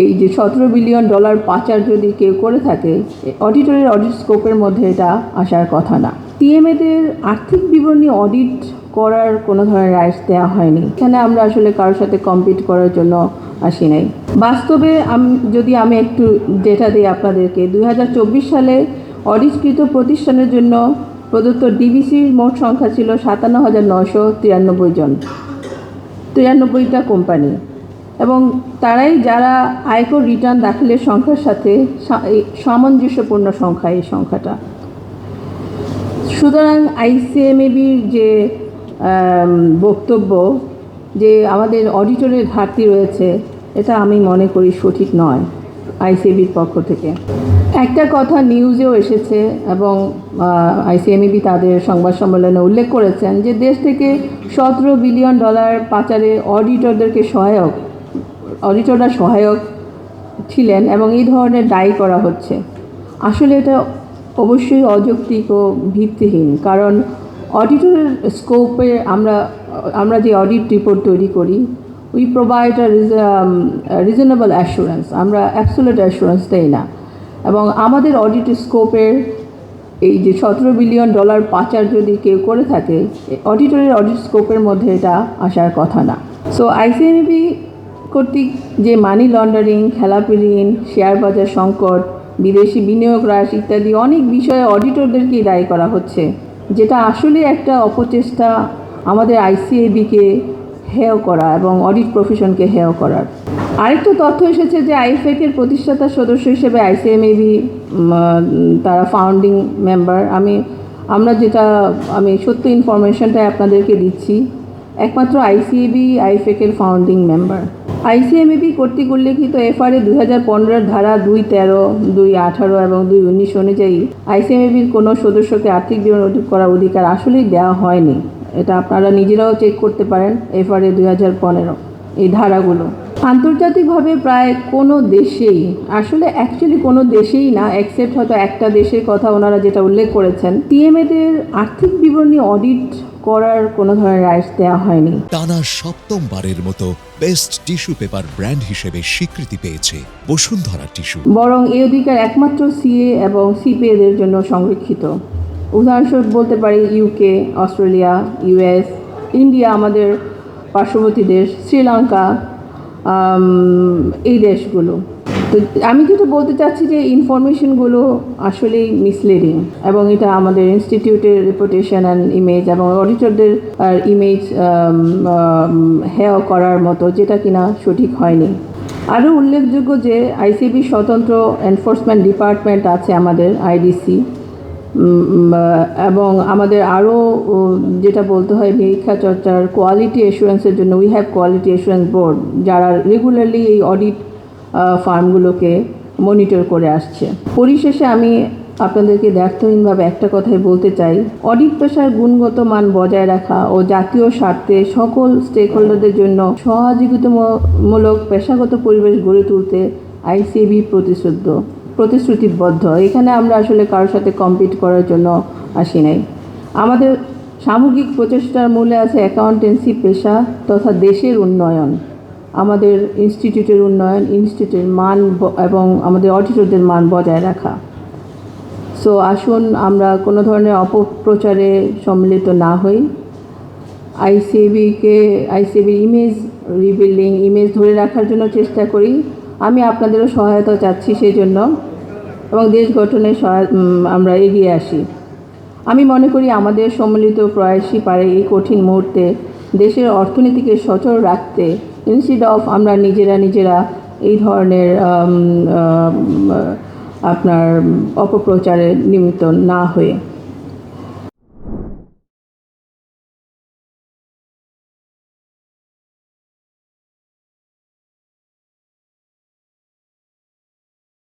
এই যে $17 বিলিয়ন পাচার যদি কেউ করে থাকে, অডিটরের অডিট স্কোপের মধ্যে এটা আসার কথা না। টিএমএদের আর্থিক বিবরণী অডিট করার কোনো ধরনের রাইটস দেওয়া হয়নি। এখানে আমরা আসলে কারোর সাথে কম্পিট করার জন্য আসি নাই। বাস্তবে যদি আমি একটু ডেটা দিই আপনাদেরকে, 2024 সালে অডিটকৃত প্রতিষ্ঠানের জন্য প্রদত্ত ডিবিসির মোট সংখ্যা ছিল 57,993 জন, 93টা কোম্পানি, এবং তারাই যারা আয়কর রিটার্ন দাখিলের সংখ্যার সাথে সামঞ্জস্যপূর্ণ সংখ্যা এই সংখ্যাটা। সুতরাং আইসিএমএবির যে বক্তব্য যে আমাদের অডিটরের ঘাটতি রয়েছে, এটা আমি মনে করি সঠিক নয় আইসিএবির পক্ষ থেকে। একটা কথা নিউজেও এসেছে এবং আইসিএমএবি তাদের সংবাদ সম্মেলনে উল্লেখ করেছেন যে দেশ থেকে $17 বিলিয়ন পাচারে অডিটররা সহায়ক ছিলেন এবং এই ধরনের দায়ী করা হচ্ছে। আসলে এটা অবশ্যই অযৌক্তিক ও ভিত্তিহীন, কারণ অডিটরের স্কোপে আমরা যে অডিট রিপোর্ট তৈরি করি, উই প্রোভাইড রিজনেবল অ্যাসুরেন্স, আমরা অ্যাবসোলিউট অ্যাসুরেন্স দেই না। এবং আমাদের অডিট স্কোপের এই যে $17 বিলিয়ন পাচার যদি কেউ করে থাকে, অডিটরের অডিট স্কোপের মধ্যে এটা আসার কথা না। সো আইসিএমএবি কর্তৃক যে মানি লন্ডারিং, খেলাপি ঋণ, শেয়ার বাজার সংকট, বিদেশি বিনিয়োগ হ্রাস ইত্যাদি অনেক বিষয়ে অডিটরদেরকেই দায়ী করা হচ্ছে, যেটা আসলে একটা অপচেষ্টা আমাদের আইসিএবিকে হেয় করা এবং অডিট প্রফেশনকে হেয় করার। আরেকটা তথ্য এসেছে যে আইফেকের প্রতিষ্ঠাতা সদস্য হিসেবে আইসিএমএবি তারা ফাউন্ডিং মেম্বার। আমি সত্য ইনফরমেশনটাই আপনাদেরকে দিচ্ছি। একমাত্র আইসিএবি আইফেকের ফাউন্ডিং মেম্বার। আইসিএমএবি কর্তৃক উল্লেখিত এফআরএ 2015 ধারা 213, 218 এবং 219 অনুযায়ী আইসিএমএবির কোনো সদস্যকে আর্থিক বিবরণ অডিট করার অধিকার আসলেই দেওয়া হয়নি। এটা আপনারা নিজেরাও চেক করতে পারেন, এফআরএ 2015 এই ধারাগুলো। আন্তর্জাতিকভাবে প্রায় কোনো দেশেই, আসলে অ্যাকচুয়ালি কোনো দেশেই না, এক্সেপ্ট হয়তো একটা দেশের কথা ওনারা যেটা উল্লেখ করেছেন, টিএমএদের আর্থিক বিবরণী অডিট করার কোনো ধরনের রাইটস দেওয়া হয়নি। টানা 7ম-বারের মতো বেস্ট টিস্যু পেপার ব্র্যান্ড হিসেবে স্বীকৃতি পেয়েছে বসুন্ধরা টিস্যু। বরং এই অধিকার একমাত্র সিএ এবং সিপিএদের জন্য সংরক্ষিত। উদাহরণস্বরূপ বলতে পারি ইউকে, অস্ট্রেলিয়া, ইউএস, ইন্ডিয়া, আমাদের পার্শ্ববর্তী দেশ, শ্রীলঙ্কা, এই দেশগুলো। তো আমি যেটা বলতে চাচ্ছি যে ইনফরমেশনগুলো আসলেই মিসলিডিং, এবং এটা আমাদের ইনস্টিটিউটের রেপুটেশন অ্যান্ড ইমেজ এবং অডিটরদের ইমেজ হেয় করার মতো, যেটা কিনা সঠিক হয়নি। আরও উল্লেখযোগ্য যে আইসিএবি স্বতন্ত্র এনফোর্সমেন্ট ডিপার্টমেন্ট আছে আমাদের, আইডিসি, এবং আমাদের আরও যেটা বলতে হয় নিরীক্ষা চর্চার কোয়ালিটি অ্যাসুরেন্সের জন্য we have quality assurance board, যারা রেগুলারলি এই অডিট ফার্মগুলোকে মনিটর করে আসছে। পরিশেষে আমি আপনাদেরকে দ্ব্যর্থহীনভাবে একটা কথাই বলতে চাই, অডিট পেশার গুণগত মান বজায় রাখা ও জাতীয় স্বার্থে সকল স্টেকহোল্ডারদের জন্য সহযোগিতামূলক পেশাগত পরিবেশ গড়ে তুলতে আইসিএবি প্রতিশ্রুতিবদ্ধ। এখানে আমরা আসলে কারোর সাথে কম্পিট করার জন্য আসি নাই। আমাদের সামগ্রিক প্রচেষ্টার মূলে আছে অ্যাকাউন্টেন্সি পেশা তথা দেশের উন্নয়ন, আমাদের ইনস্টিটিউটের উন্নয়ন, ইনস্টিটিউটের মান এবং আমাদের অডিটরদের মান বজায় রাখা। সো আসুন আমরা কোনো ধরনের অপপ্রচারে সম্মিলিত না হই। আইসিএবির ইমেজ রিবিল্ডিং, ইমেজ ধরে রাখার জন্য চেষ্টা করি। আমি আপনাদেরও সহায়তা চাচ্ছি সেই জন্য, এবং দেশ গঠনে আমরা এগিয়ে আসি। আমি মনে করি আমাদের সম্মিলিত প্রয়াসই পারে এই কঠিন মুহূর্তে দেশের অর্থনীতিকে সচল রাখতে, ইনস্টিড অফ আমরা নিজেরা এই ধরনের আপনার অপপ্রচারে নিমিত্ত না হয়ে।